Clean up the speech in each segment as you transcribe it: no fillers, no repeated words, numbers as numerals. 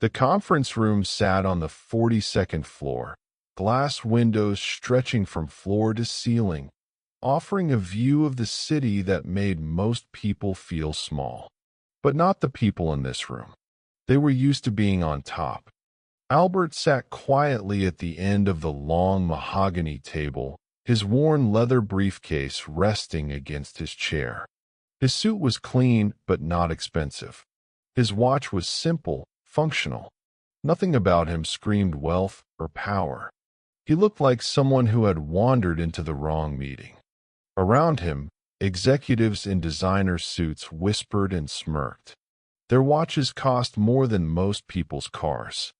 The conference room sat on the 42nd floor, glass windows stretching from floor to ceiling, offering a view of the city that made most people feel small. But not the people in this room. They were used to being on top. Albert sat quietly at the end of the long mahogany table, his worn leather briefcase resting against his chair. His suit was clean but not expensive. His watch was simple, functional. Nothing about him screamed wealth or power. He looked like someone who had wandered into the wrong meeting. Around him, executives in designer suits whispered and smirked. Their watches cost more than most people's cars.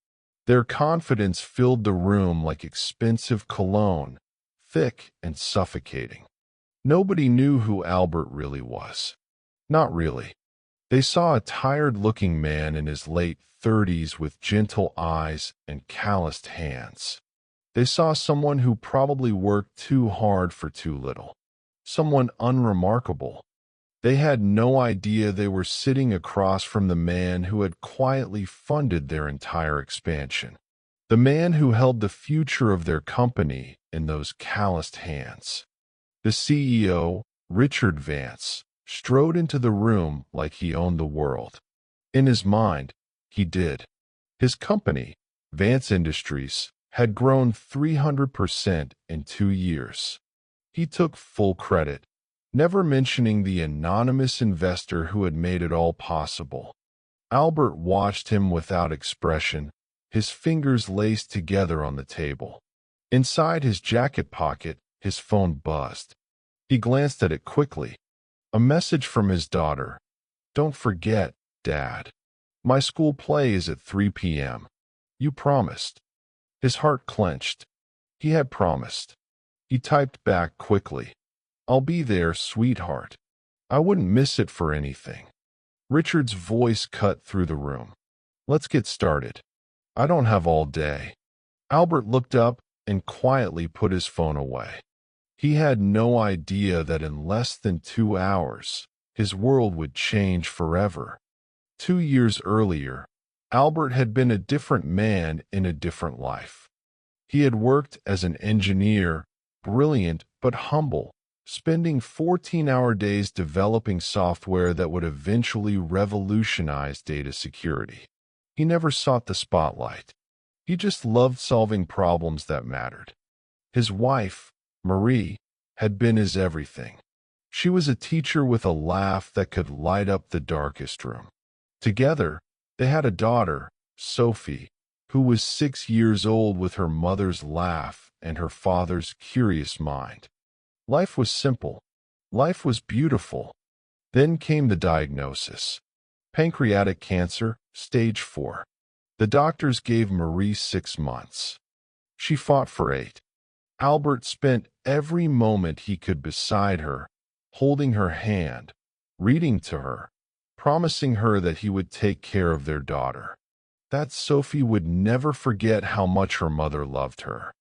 Their confidence filled the room like expensive cologne, thick and suffocating. Nobody knew who Albert really was. Not really. They saw a tired-looking man in his late 30s with gentle eyes and calloused hands. They saw someone who probably worked too hard for too little. Someone unremarkable. They had no idea they were sitting across from the man who had quietly funded their entire expansion. The man who held the future of their company in those calloused hands. The CEO, Richard Vance, strode into the room like he owned the world. In his mind, he did. His company, Vance Industries, had grown 300% in 2 years. He took full credit, never mentioning the anonymous investor who had made it all possible. Albert watched him without expression, his fingers laced together on the table. Inside his jacket pocket, his phone buzzed. He glanced at it quickly. A message from his daughter. "Don't forget, Dad. My school play is at 3 p.m. You promised." His heart clenched. He had promised. He typed back quickly. "I'll be there, sweetheart. I wouldn't miss it for anything." Richard's voice cut through the room. "Let's get started. I don't have all day." Albert looked up and quietly put his phone away. He had no idea that in less than 2 hours, his world would change forever. 2 years earlier, Albert had been a different man in a different life. He had worked as an engineer, brilliant but humble, spending 14-hour days developing software that would eventually revolutionize data security. He never sought the spotlight. He just loved solving problems that mattered. His wife, Marie, had been his everything. She was a teacher with a laugh that could light up the darkest room. Together, they had a daughter, Sophie, who was 6 years old with her mother's laugh and her father's curious mind. Life was simple. Life was beautiful. Then came the diagnosis. Pancreatic cancer, stage 4. The doctors gave Marie 6 months. She fought for 8. Albert spent every moment he could beside her, holding her hand, reading to her, promising her that he would take care of their daughter. That Sophie would never forget how much her mother loved her.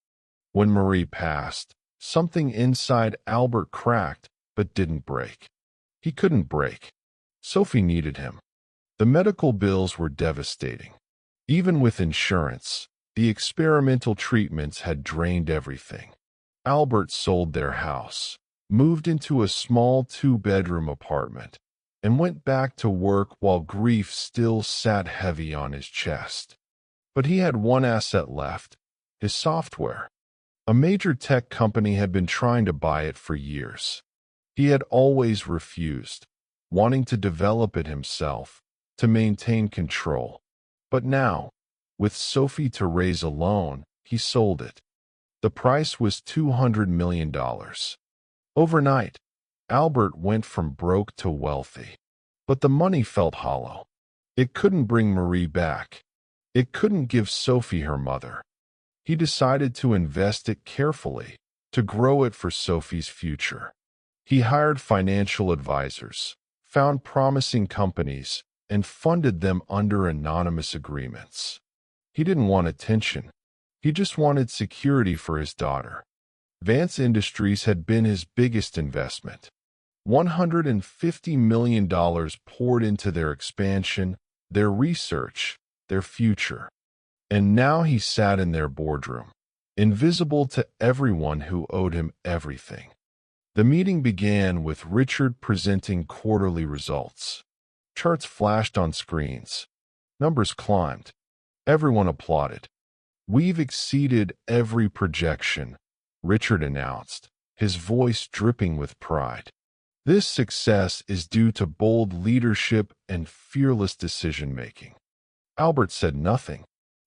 When Marie passed, something inside Albert cracked but didn't break. He couldn't break. Sophie needed him. The medical bills were devastating. Even with insurance, the experimental treatments had drained everything. Albert sold their house, moved into a small 2-bedroom apartment, and went back to work while grief still sat heavy on his chest. But he had one asset left, his software. A major tech company had been trying to buy it for years. He had always refused, wanting to develop it himself, to maintain control. But now, with Sophie to raise a loan, he sold it. The price was $200 million. Overnight, Albert went from broke to wealthy. But the money felt hollow. It couldn't bring Marie back. It couldn't give Sophie her mother. He decided to invest it carefully, to grow it for Sophie's future. He hired financial advisors, found promising companies, and funded them under anonymous agreements. He didn't want attention. He just wanted security for his daughter. Vance Industries had been his biggest investment. $150 million poured into their expansion, their research, their future. And now he sat in their boardroom, invisible to everyone who owed him everything. The meeting began with Richard presenting quarterly results. Charts flashed on screens. Numbers climbed. Everyone applauded. "We've exceeded every projection," Richard announced, his voice dripping with pride. "This success is due to bold leadership and fearless decision-making." Albert said nothing.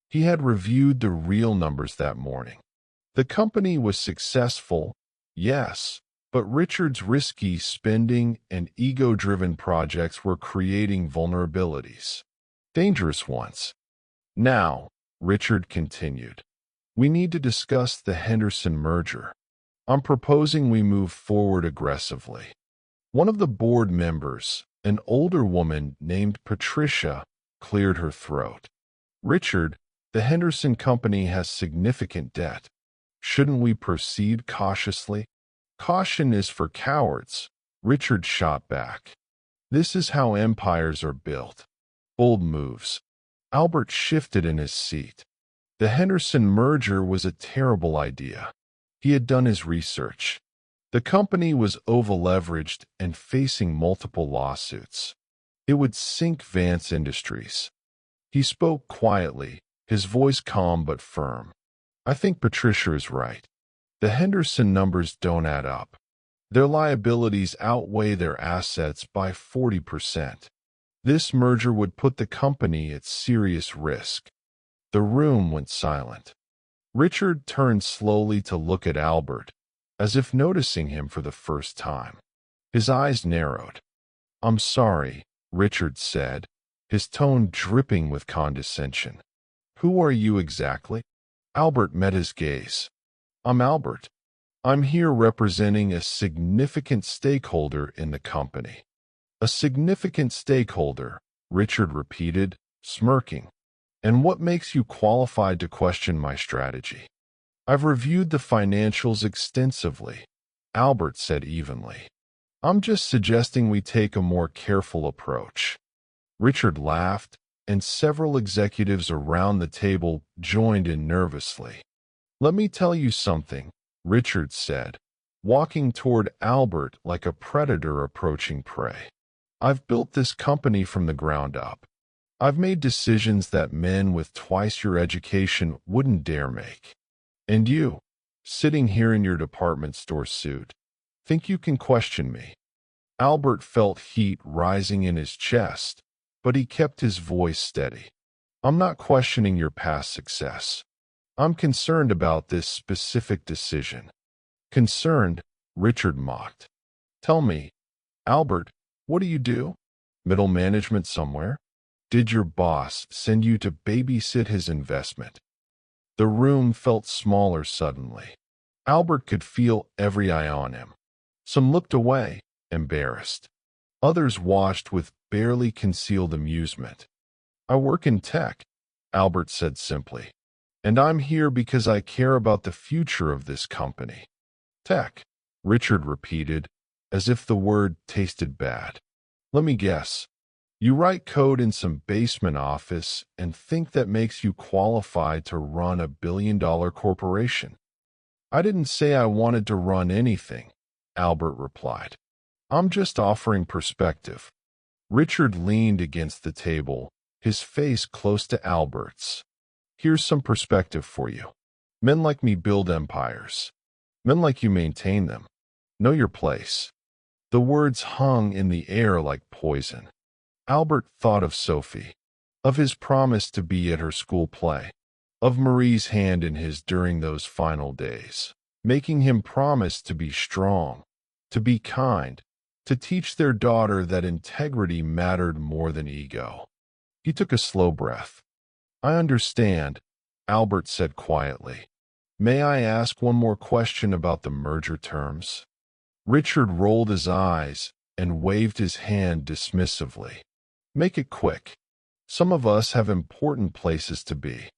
He had reviewed the real numbers that morning. The company was successful, yes, but Richard's risky spending and ego-driven projects were creating vulnerabilities. Dangerous ones. "Now," Richard continued, "we need to discuss the Henderson merger. I'm proposing we move forward aggressively." One of the board members, an older woman named Patricia, cleared her throat. "Richard, the Henderson Company has significant debt. Shouldn't we proceed cautiously?" "Caution is for cowards," Richard shot back. "This is how empires are built. Bold moves." Albert shifted in his seat. The Henderson merger was a terrible idea. He had done his research. The company was over-leveraged and facing multiple lawsuits. It would sink Vance Industries. He spoke quietly, his voice calm but firm. "I think Patricia is right. The Henderson numbers don't add up. Their liabilities outweigh their assets by 40%. This merger would put the company at serious risk." The room went silent. Richard turned slowly to look at Albert, as if noticing him for the first time. His eyes narrowed. "I'm sorry," Richard said, his tone dripping with condescension. "Who are you exactly?" Albert met his gaze. "I'm Albert. I'm here representing a significant stakeholder in the company." "A significant stakeholder," Richard repeated, smirking. "And what makes you qualified to question my strategy?" "I've reviewed the financials extensively," Albert said evenly. "I'm just suggesting we take a more careful approach." Richard laughed, and several executives around the table joined in nervously. "Let me tell you something," Richard said, walking toward Albert like a predator approaching prey. "I've built this company from the ground up. I've made decisions that men with twice your education wouldn't dare make. And you, sitting here in your department store suit, think you can question me?" Albert felt heat rising in his chest, but he kept his voice steady. "I'm not questioning your past success. I'm concerned about this specific decision." "Concerned?" Richard mocked. "Tell me, Albert, what do you do? Middle management somewhere? Did your boss send you to babysit his investment?" The room felt smaller suddenly. Albert could feel every eye on him. Some looked away, embarrassed. Others watched with barely concealed amusement. "I work in tech," Albert said simply. "And I'm here because I care about the future of this company." "Tech," Richard repeated, as if the word tasted bad. "Let me guess. You write code in some basement office and think that makes you qualified to run a billion-dollar corporation." "I didn't say I wanted to run anything," Albert replied. "I'm just offering perspective." Richard leaned against the table, his face close to Albert's. "Here's some perspective for you. Men like me build empires. Men like you maintain them. Know your place." The words hung in the air like poison. Albert thought of Sophie, of his promise to be at her school play, of Marie's hand in his during those final days, making him promise to be strong, to be kind, to teach their daughter that integrity mattered more than ego. He took a slow breath. "I understand," Albert said quietly. "May I ask one more question about the merger terms?" Richard rolled his eyes and waved his hand dismissively. "Make it quick. Some of us have important places to be."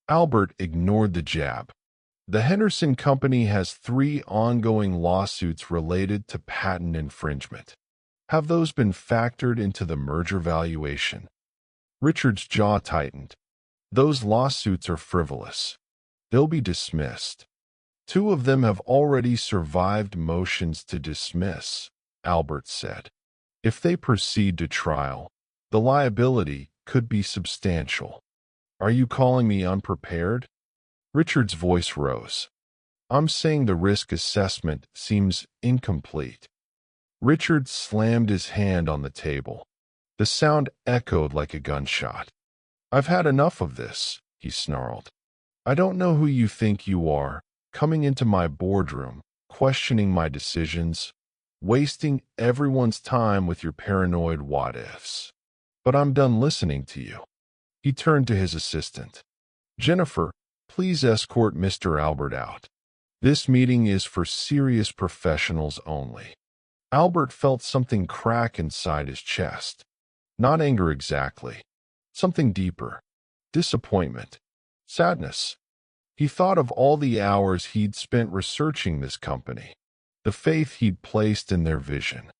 Albert ignored the jab. "The Henderson Company has 3 ongoing lawsuits related to patent infringement. Have those been factored into the merger valuation?" Richard's jaw tightened. Those lawsuits are frivolous. They'll be dismissed. 2 of them have already survived motions to dismiss, Albert said. If they proceed to trial, the liability could be substantial. Are you calling me unprepared? Richard's voice rose. I'm saying the risk assessment seems incomplete. Richard slammed his hand on the table. The sound echoed like a gunshot. I've had enough of this, he snarled. I don't know who you think you are, coming into my boardroom, questioning my decisions, wasting everyone's time with your paranoid what-ifs. But I'm done listening to you. He turned to his assistant. Jennifer, please escort Mr. Albert out. This meeting is for serious professionals only. Albert felt something crack inside his chest. Not anger exactly. Something deeper. Disappointment. Sadness. He thought of all the hours he'd spent researching this company, the faith he'd placed in their vision,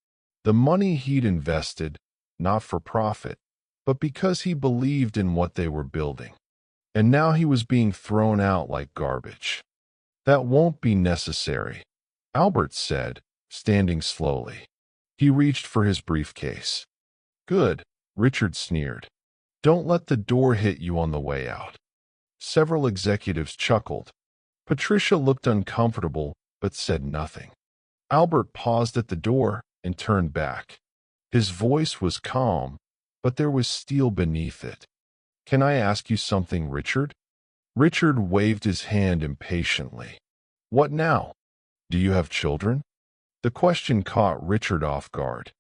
the money he'd invested, not for profit, but because he believed in what they were building. And now he was being thrown out like garbage. That won't be necessary, Albert said, standing slowly. He reached for his briefcase. Good, Richard sneered. Don't let the door hit you on the way out. Several executives chuckled. Patricia looked uncomfortable, but said nothing. Albert paused at the door and turned back. His voice was calm, but there was steel beneath it. Can I ask you something, Richard? Richard waved his hand impatiently. What now? Do you have children? The question caught Richard off guard.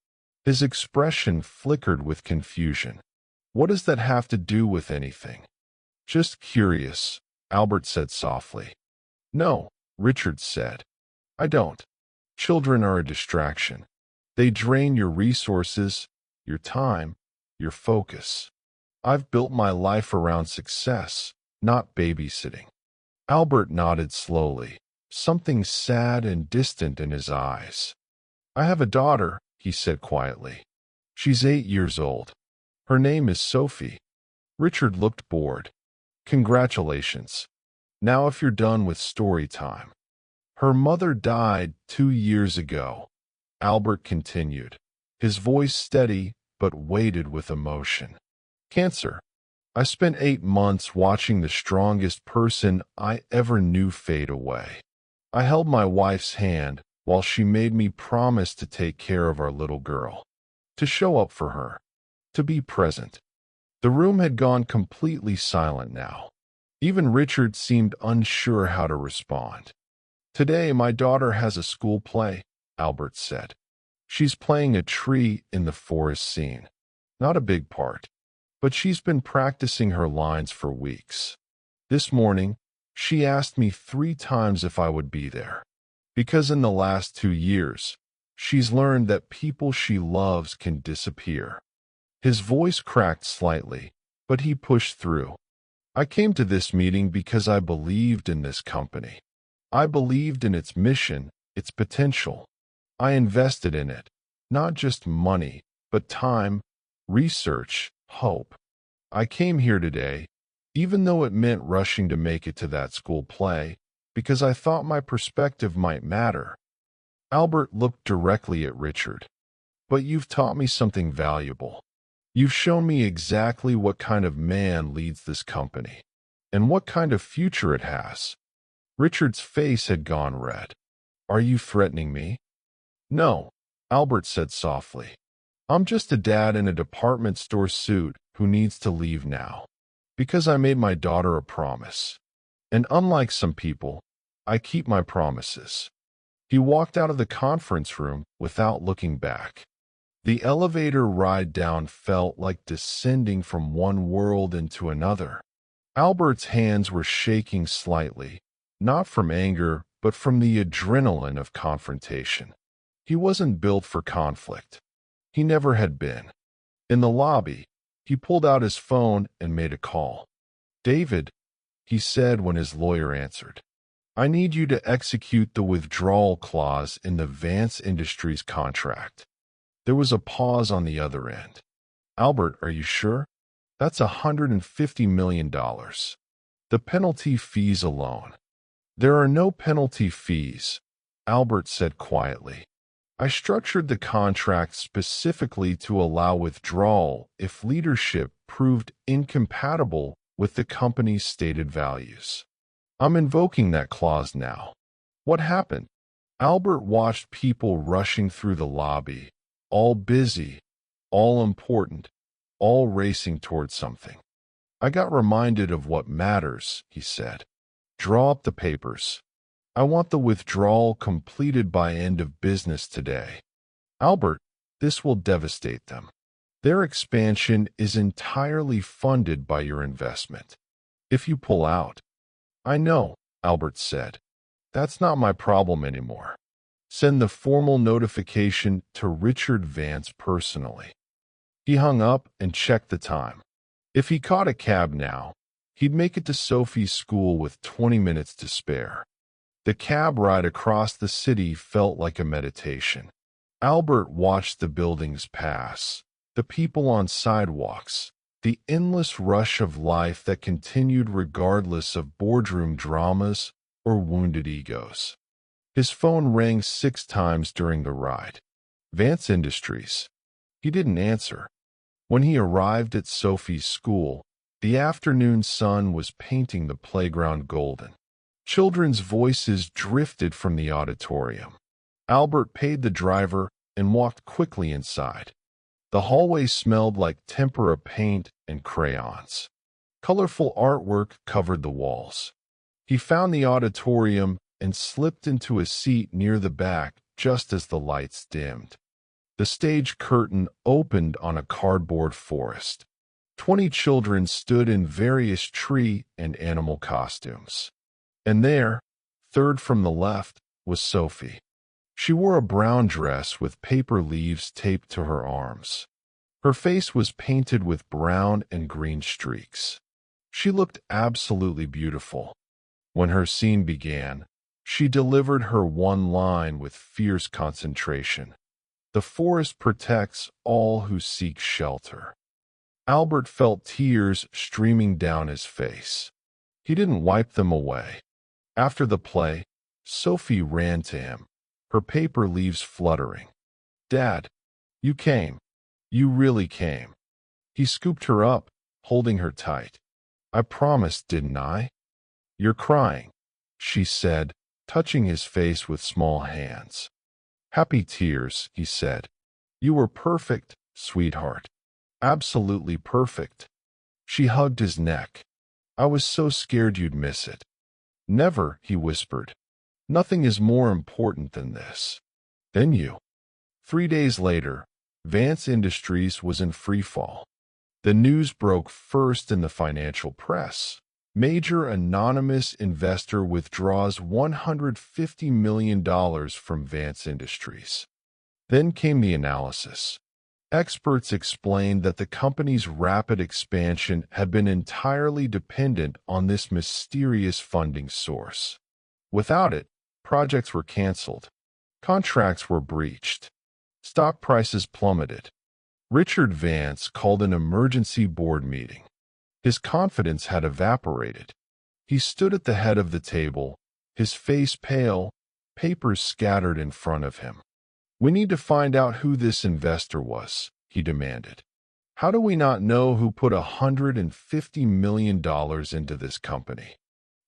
His expression flickered with confusion. What does that have to do with anything? Just curious, Albert said softly. No, Richard said. I don't. Children are a distraction. They drain your resources, your time, your focus. I've built my life around success, not babysitting. Albert nodded slowly, something sad and distant in his eyes. I have a daughter, he said quietly. She's 8 years old. Her name is Sophie. Richard looked bored. Congratulations. Now if you're done with story time. Her mother died 2 years ago, Albert continued, his voice steady but weighted with emotion. Cancer. I spent 8 months watching the strongest person I ever knew fade away. I held my wife's hand while she made me promise to take care of our little girl, to show up for her, to be present. The room had gone completely silent now. Even Richard seemed unsure how to respond. Today, my daughter has a school play, Albert said. She's playing a tree in the forest scene. Not a big part, but she's been practicing her lines for weeks. This morning, she asked me 3 times if I would be there, because in the last 2 years, she's learned that people she loves can disappear. His voice cracked slightly, but he pushed through. I came to this meeting because I believed in this company. I believed in its mission, its potential. I invested in it, not just money, but time, research, hope. I came here today, even though it meant rushing to make it to that school play, because I thought my perspective might matter. Albert looked directly at Richard. But you've taught me something valuable. You've shown me exactly what kind of man leads this company, and what kind of future it has. Richard's face had gone red. Are you threatening me? No, Albert said softly. I'm just a dad in a department store suit who needs to leave now, because I made my daughter a promise. And unlike some people, I keep my promises. He walked out of the conference room without looking back. The elevator ride down felt like descending from one world into another. Albert's hands were shaking slightly, not from anger, but from the adrenaline of confrontation. He wasn't built for conflict. He never had been. In the lobby, he pulled out his phone and made a call. David, he said when his lawyer answered, I need you to execute the withdrawal clause in the Vance Industries contract. There was a pause on the other end. Albert, are you sure? That's $150 million. The penalty fees alone. There are no penalty fees, Albert said quietly. I structured the contract specifically to allow withdrawal if leadership proved incompatible with the company's stated values. I'm invoking that clause now. What happened? Albert watched people rushing through the lobby, all busy, all important, all racing towards something. I got reminded of what matters, he said. Draw up the papers. I want the withdrawal completed by end of business today. Albert, this will devastate them. Their expansion is entirely funded by your investment. If you pull out. I know, Albert said. That's not my problem anymore. Send the formal notification to Richard Vance personally. He hung up and checked the time. If he caught a cab now, he'd make it to Sophie's school with 20 minutes to spare. The cab ride across the city felt like a meditation. Albert watched the buildings pass, the people on sidewalks, the endless rush of life that continued regardless of boardroom dramas or wounded egos. His phone rang 6 times during the ride. Vance Industries. He didn't answer. When he arrived at Sophie's school, the afternoon sun was painting the playground golden. Children's voices drifted from the auditorium. Albert paid the driver and walked quickly inside. The hallway smelled like tempera paint and crayons. Colorful artwork covered the walls. He found the auditorium and slipped into a seat near the back just as the lights dimmed. The stage curtain opened on a cardboard forest. 20 children stood in various tree and animal costumes. And there, third from the left, was Sophie. She wore a brown dress with paper leaves taped to her arms. Her face was painted with brown and green streaks. She looked absolutely beautiful. When her scene began, she delivered her one line with fierce concentration. The forest protects all who seek shelter. Albert felt tears streaming down his face. He didn't wipe them away. After the play, Sophie ran to him, her paper leaves fluttering. Dad, you came. You really came. He scooped her up, holding her tight. I promised, didn't I? You're crying, she said, touching his face with small hands. Happy tears, he said. You were perfect, sweetheart. Absolutely perfect. She hugged his neck. I was so scared you'd miss it. Never, he whispered. Nothing is more important than this. Then you. 3 days later, Vance Industries was in freefall. The news broke first in the financial press. Major anonymous investor withdraws $150 million from Vance Industries. Then came the analysis. Experts explained that the company's rapid expansion had been entirely dependent on this mysterious funding source. Without it, projects were canceled. Contracts were breached. Stock prices plummeted. Richard Vance called an emergency board meeting. His confidence had evaporated. He stood at the head of the table, his face pale, papers scattered in front of him. We need to find out who this investor was, he demanded. How do we not know who put $150 million into this company?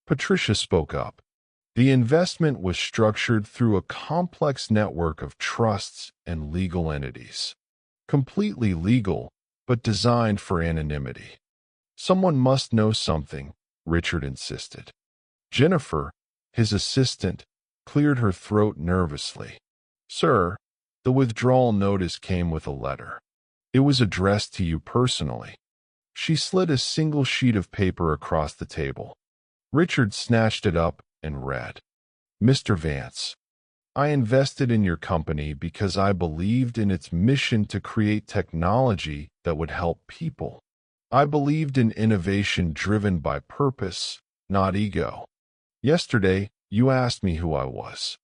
Patricia spoke up. The investment was structured through a complex network of trusts and legal entities. Completely legal, but designed for anonymity. Someone must know something, Richard insisted. Jennifer, his assistant, cleared her throat nervously. Sir, the withdrawal notice came with a letter. It was addressed to you personally. She slid a single sheet of paper across the table. Richard snatched it up and read. Mr. Vance, I invested in your company because I believed in its mission to create technology that would help people. I believed in innovation driven by purpose, not ego. Yesterday, you asked me who I was.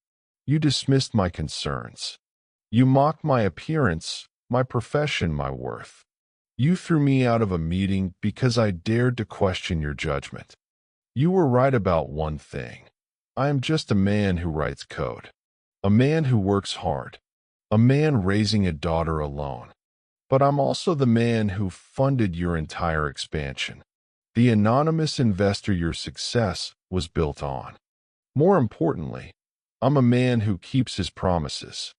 You dismissed my concerns. You mocked my appearance, my profession, my worth. You threw me out of a meeting because I dared to question your judgment. You were right about one thing. I am just a man who writes code. A man who works hard. A man raising a daughter alone. But I'm also the man who funded your entire expansion. The anonymous investor your success was built on. More importantly, I'm a man who keeps his promises.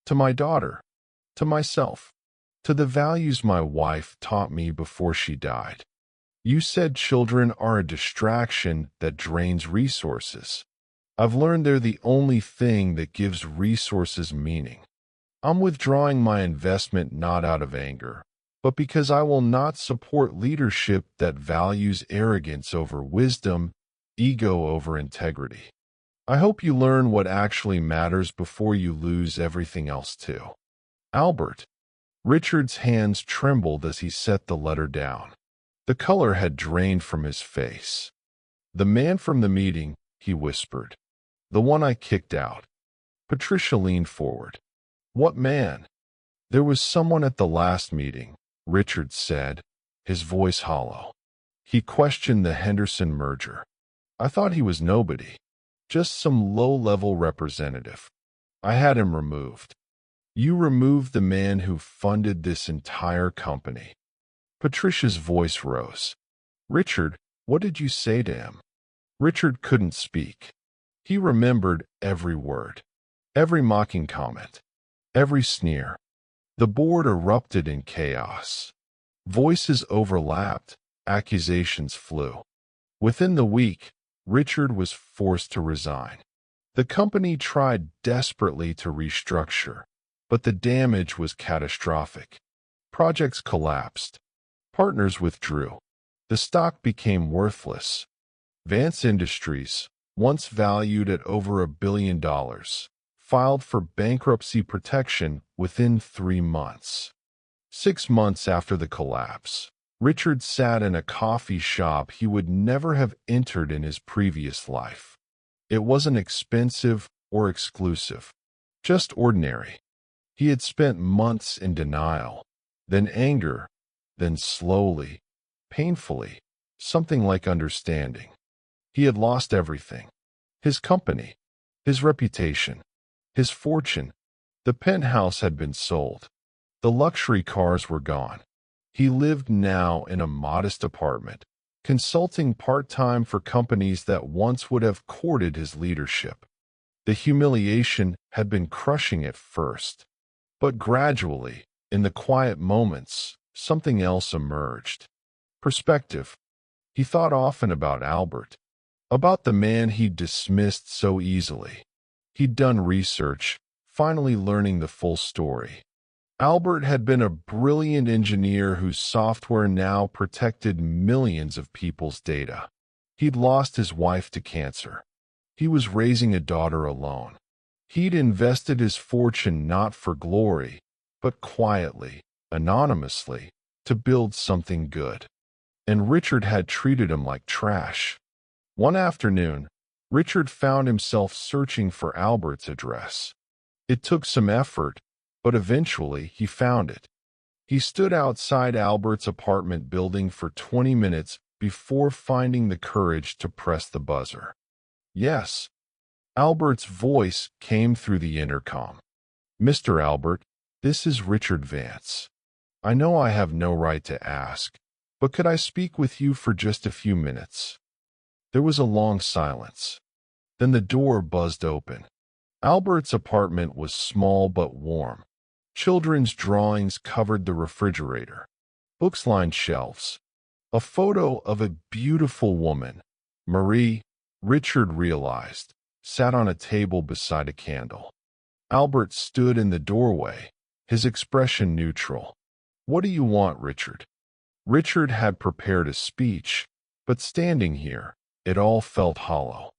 To my daughter. To myself. To the values my wife taught me before she died. You said children are a distraction that drains resources. I've learned they're the only thing that gives resources meaning. I'm withdrawing my investment not out of anger, but because I will not support leadership that values arrogance over wisdom, ego over integrity. I hope you learn what actually matters before you lose everything else too. Albert. Richard's hands trembled as he set the letter down. The color had drained from his face. The man from the meeting, he whispered. The one I kicked out. Patricia leaned forward. What man? There was someone at the last meeting, Richard said, his voice hollow. He questioned the Henderson merger. I thought he was nobody. Just some low-level representative. I had him removed. You removed the man who funded this entire company. Patricia's voice rose. Richard, what did you say to him? Richard couldn't speak. He remembered every word, every mocking comment, every sneer. The board erupted in chaos. Voices overlapped, accusations flew. Within the week, Richard was forced to resign. The company tried desperately to restructure, but the damage was catastrophic. Projects collapsed. Partners withdrew. The stock became worthless. Vance Industries, once valued at over $1 billion, filed for bankruptcy protection within 3 months. 6 months after the collapse, Richard sat in a coffee shop he would never have entered in his previous life. It wasn't expensive or exclusive, just ordinary. He had spent months in denial, then anger, then slowly, painfully, something like understanding. He had lost everything. His company, his reputation, his fortune. The penthouse had been sold. The luxury cars were gone. He lived now in a modest apartment, consulting part-time for companies that once would have courted his leadership. The humiliation had been crushing at first, but gradually, in the quiet moments, something else emerged. Perspective. He thought often about Albert, about the man he'd dismissed so easily. He'd done research, finally learning the full story. Albert had been a brilliant engineer whose software now protected millions of people's data. He'd lost his wife to cancer. He was raising a daughter alone. He'd invested his fortune not for glory, but quietly, anonymously, to build something good. And Richard had treated him like trash. One afternoon, Richard found himself searching for Albert's address. It took some effort, but eventually he found it. He stood outside Albert's apartment building for 20 minutes before finding the courage to press the buzzer. Yes, Albert's voice came through the intercom. Mr. Albert, this is Richard Vance. I know I have no right to ask, but could I speak with you for just a few minutes? There was a long silence. Then the door buzzed open. Albert's apartment was small but warm. Children's drawings covered the refrigerator. Books lined shelves. A photo of a beautiful woman, Marie, Richard realized, sat on a table beside a candle. Albert stood in the doorway, his expression neutral. What do you want, Richard? Richard had prepared a speech, but standing here, it all felt hollow.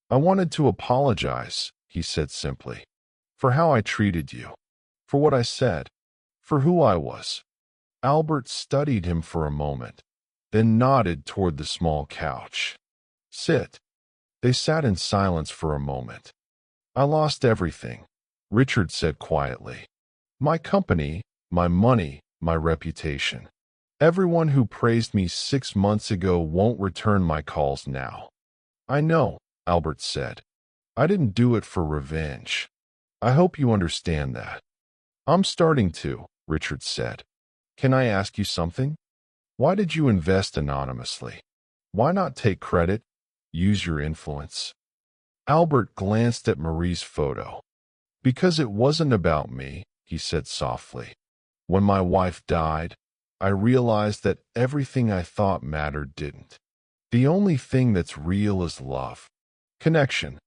I wanted to apologize, he said simply, for how I treated you, for what I said, for who I was. Albert studied him for a moment, then nodded toward the small couch. Sit. They sat in silence for a moment. I lost everything, Richard said quietly. My company, my money, my reputation. Everyone who praised me 6 months ago won't return my calls now. I know, Albert said. I didn't do it for revenge. I hope you understand that. I'm starting to, Richard said. Can I ask you something? Why did you invest anonymously? Why not take credit? Use your influence? Albert glanced at Marie's photo. Because it wasn't about me, he said softly. When my wife died, I realized that everything I thought mattered didn't. The only thing that's real is love. Connection.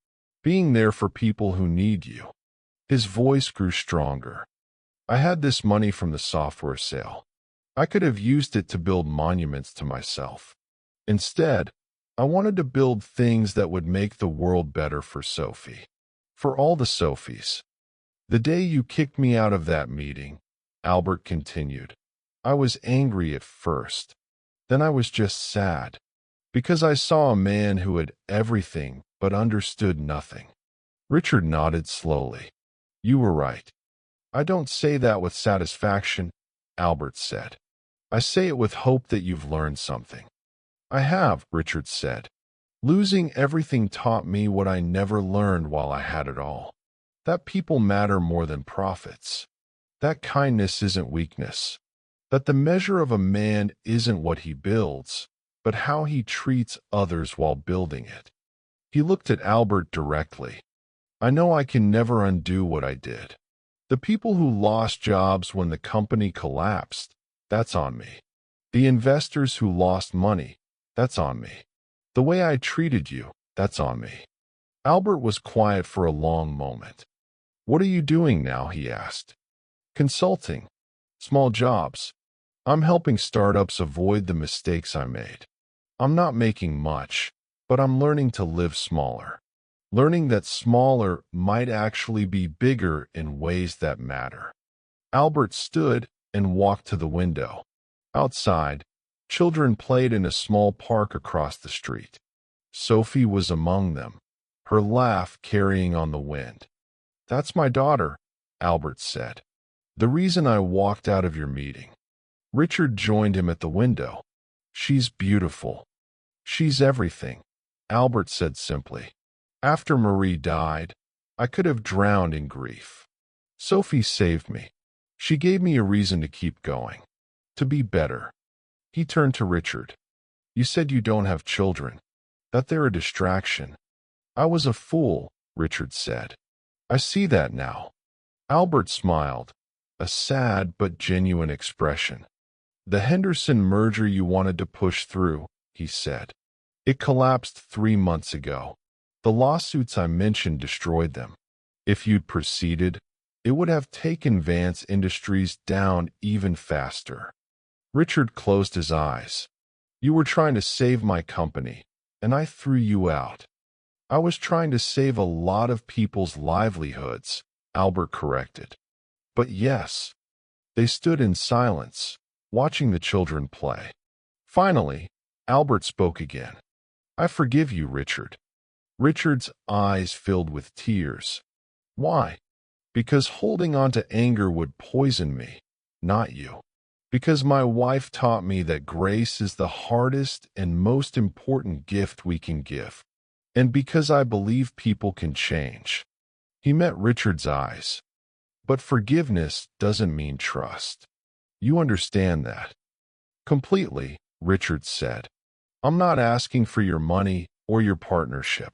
Being there for people who need you. His voice grew stronger. I had this money from the software sale. I could have used it to build monuments to myself. Instead, I wanted to build things that would make the world better for Sophie. For all the Sophies. The day you kicked me out of that meeting, Albert continued, I was angry at first. Then I was just sad. Because I saw a man who had everything but understood nothing. Richard nodded slowly. You were right. I don't say that with satisfaction, Albert said. I say it with hope that you've learned something. I have, Richard said. Losing everything taught me what I never learned while I had it all. That people matter more than profits. That kindness isn't weakness. That the measure of a man isn't what he builds, but how he treats others while building it. He looked at Albert directly. I know I can never undo what I did. The people who lost jobs when the company collapsed, that's on me. The investors who lost money, that's on me. The way I treated you, that's on me. Albert was quiet for a long moment. What are you doing now? He asked. Consulting. Small jobs. I'm helping startups avoid the mistakes I made. I'm not making much, but I'm learning to live smaller. Learning that smaller might actually be bigger in ways that matter. Albert stood and walked to the window. Outside, children played in a small park across the street. Sophie was among them, her laugh carrying on the wind. That's my daughter, Albert said. The reason I walked out of your meeting. Richard joined him at the window. She's beautiful. She's everything, Albert said simply. After Marie died, I could have drowned in grief. Sophie saved me. She gave me a reason to keep going, to be better. He turned to Richard. You said you don't have children, that they're a distraction. I was a fool, Richard said. I see that now. Albert smiled, a sad but genuine expression. The Henderson merger you wanted to push through, he said. It collapsed 3 months ago. The lawsuits I mentioned destroyed them. If you'd proceeded, it would have taken Vance Industries down even faster. Richard closed his eyes. You were trying to save my company, and I threw you out. I was trying to save a lot of people's livelihoods, Albert corrected. But yes, they stood in silence, watching the children play. Finally, Albert spoke again. I forgive you, Richard. Richard's eyes filled with tears. Why? Because holding on to anger would poison me, not you. Because my wife taught me that grace is the hardest and most important gift we can give. And because I believe people can change. He met Richard's eyes. But forgiveness doesn't mean trust. You understand that. Completely, Richard said. I'm not asking for your money or your partnership.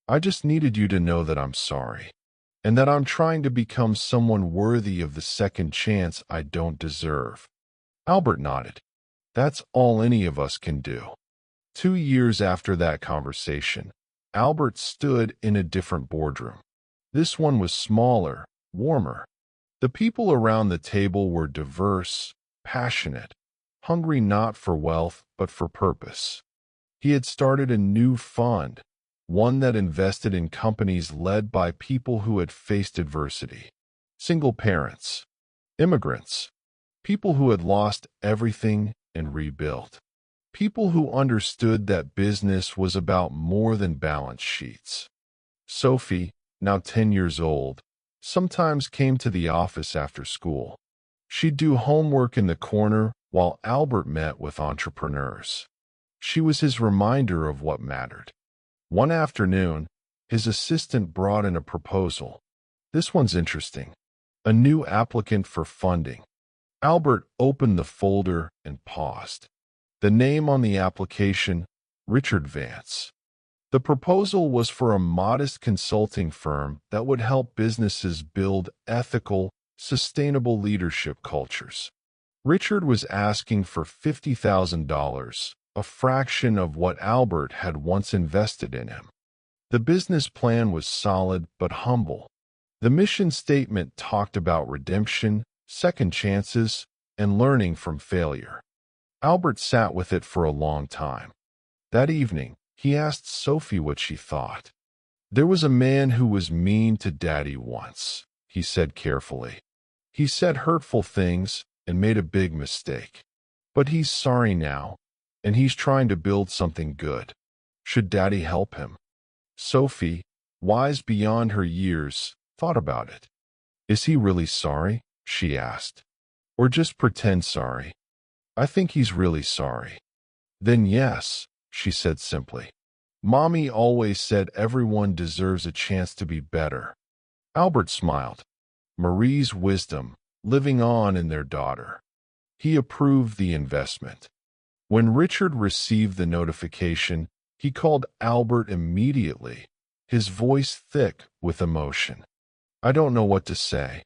I just needed you to know that I'm sorry, and that I'm trying to become someone worthy of the second chance I don't deserve. Albert nodded. That's all any of us can do. 2 years after that conversation, Albert stood in a different boardroom. This one was smaller, warmer. The people around the table were diverse, passionate, hungry not for wealth but for purpose. He had started a new fund, one that invested in companies led by people who had faced adversity. Single parents, immigrants, people who had lost everything and rebuilt. People who understood that business was about more than balance sheets. Sophie, now 10 years old, sometimes came to the office after school. She'd do homework in the corner while Albert met with entrepreneurs. She was his reminder of what mattered. One afternoon, his assistant brought in a proposal. This one's interesting. A new applicant for funding. Albert opened the folder and paused. The name on the application, Richard Vance. The proposal was for a modest consulting firm that would help businesses build ethical, sustainable leadership cultures. Richard was asking for $50,000, a fraction of what Albert had once invested in him. The business plan was solid but humble. The mission statement talked about redemption, second chances, and learning from failure. Albert sat with it for a long time. That evening, he asked Sophie what she thought. "There was a man who was mean to Daddy once," he said carefully. "He said hurtful things and made a big mistake. But he's sorry now, and he's trying to build something good. Should Daddy help him?" Sophie, wise beyond her years, thought about it. "Is he really sorry?" she asked. "Or just pretend sorry?" "I think he's really sorry." "Then yes," she said simply. "Mommy always said everyone deserves a chance to be better." Albert smiled. Marie's wisdom, living on in their daughter. He approved the investment. When Richard received the notification, he called Albert immediately, his voice thick with emotion. "I don't know what to say."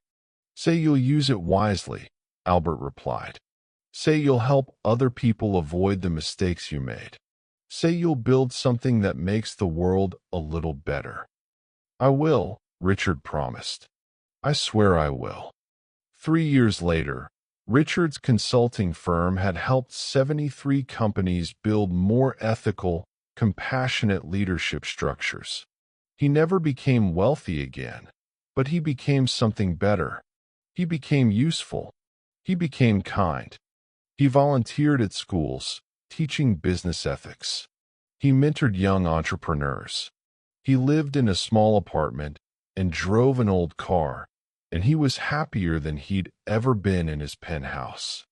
"Say you'll use it wisely," Albert replied. "Say you'll help other people avoid the mistakes you made. Say you'll build something that makes the world a little better." "I will," Richard promised. "I swear I will." 3 years later, Richard's consulting firm had helped 73 companies build more ethical, compassionate leadership structures. He never became wealthy again, but he became something better. He became useful. He became kind. He volunteered at schools, teaching business ethics. He mentored young entrepreneurs. He lived in a small apartment and drove an old car, and he was happier than he'd ever been in his penthouse.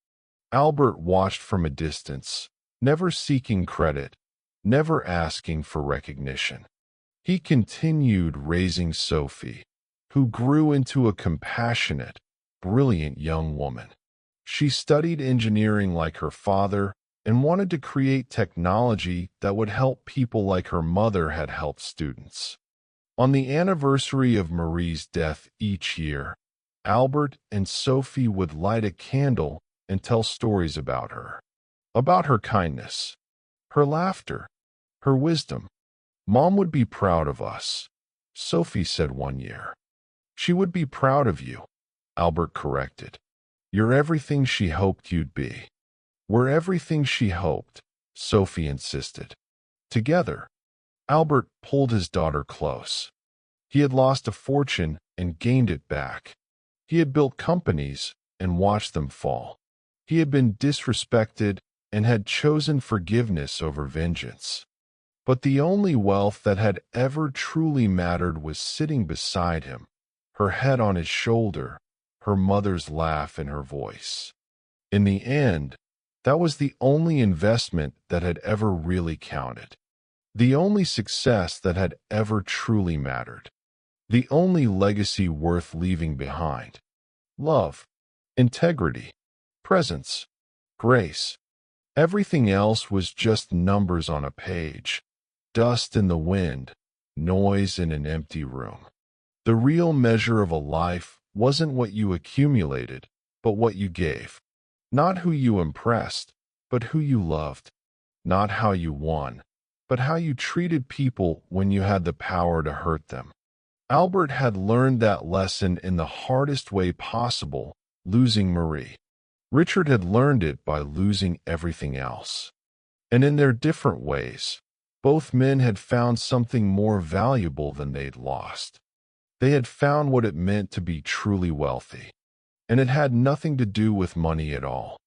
Albert watched from a distance, never seeking credit, never asking for recognition. He continued raising Sophie, who grew into a compassionate, brilliant young woman. She studied engineering like her father and wanted to create technology that would help people like her mother had helped students. On the anniversary of Marie's death each year, Albert and Sophie would light a candle and tell stories about her kindness, her laughter, her wisdom. "Mom would be proud of us," Sophie said one year. "She would be proud of you," Albert corrected. "You're everything she hoped you'd be." "We're everything she hoped," Sophie insisted. Together, Albert pulled his daughter close. He had lost a fortune and gained it back. He had built companies and watched them fall. He had been disrespected and had chosen forgiveness over vengeance. But the only wealth that had ever truly mattered was sitting beside him, her head on his shoulder, her mother's laugh in her voice. In the end, that was the only investment that had ever really counted. The only success that had ever truly mattered. The only legacy worth leaving behind. Love, integrity, presence, grace. Everything else was just numbers on a page, dust in the wind, noise in an empty room. The real measure of a life wasn't what you accumulated, but what you gave. Not who you impressed, but who you loved. Not how you won, but how you treated people when you had the power to hurt them. Albert had learned that lesson in the hardest way possible, losing Marie. Richard had learned it by losing everything else. And in their different ways, both men had found something more valuable than they'd lost. They had found what it meant to be truly wealthy. And it had nothing to do with money at all.